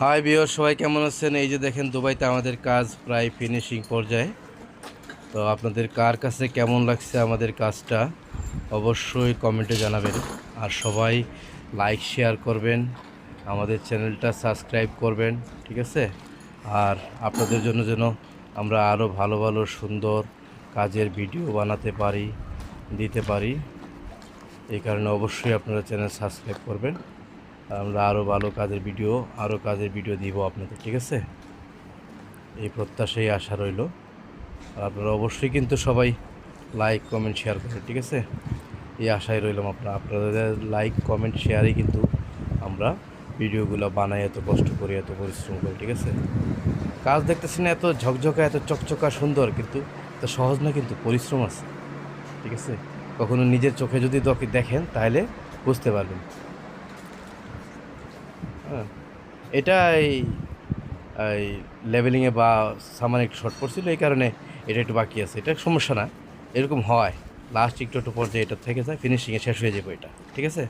High viewer, সবাই কেমন আছেন? এই যে দেখেন, দুবাইতে আমাদের কাজ প্রায় ফিনিশিং পর্যায়ে। তো আপনাদের কার কাছে কেমন লাগছে আমাদের কাজটা অবশ্যই কমেন্টে জানাবেন। আর সবাই লাইক শেয়ার করবেন, আমাদের চ্যানেলটা সাবস্ক্রাইব করবেন, ঠিক আছে? আর আপনাদের জন্য যেন আমরা আরও ভালো ভালো সুন্দর কাজের ভিডিও বানাতে পারি, দিতে পারি, এই কারণে অবশ্যই আপনারা চ্যানেল সাবস্ক্রাইব করবেন। আমরা আরও কাজের ভিডিও দিব আপনাদের, ঠিক আছে? এই প্রত্যাশাই আশা রইল। আর আপনারা অবশ্যই কিন্তু সবাই লাইক কমেন্ট শেয়ার করেন, ঠিক আছে? এই আশায় রইলাম আপনাদের লাইক কমেন্ট শেয়ারেই কিন্তু আমরা ভিডিওগুলো বানাই, এত কষ্ট করি, এত পরিশ্রম করি, ঠিক আছে? কাজ দেখতেছি না, এত ঝকঝকা, এত চকচকা সুন্দর, কিন্তু এত সহজ না, কিন্তু পরিশ্রম আছে, ঠিক আছে? কখনো নিজের চোখে যদি দেখেন তাহলে বুঝতে পারবেন। হ্যাঁ, এটা এই লেভেলিংয়ে বা সামান একটু শর্ট পড়ছিল, এই কারণে এটা একটু বাকি আছে। এটা সমস্যা না, এরকম হয়। লাস্ট একটু একটু পর্যায়ে এটা থেকে যায়, ফিনিশিংয়ে শেষ হয়ে যাবে এটা, ঠিক আছে?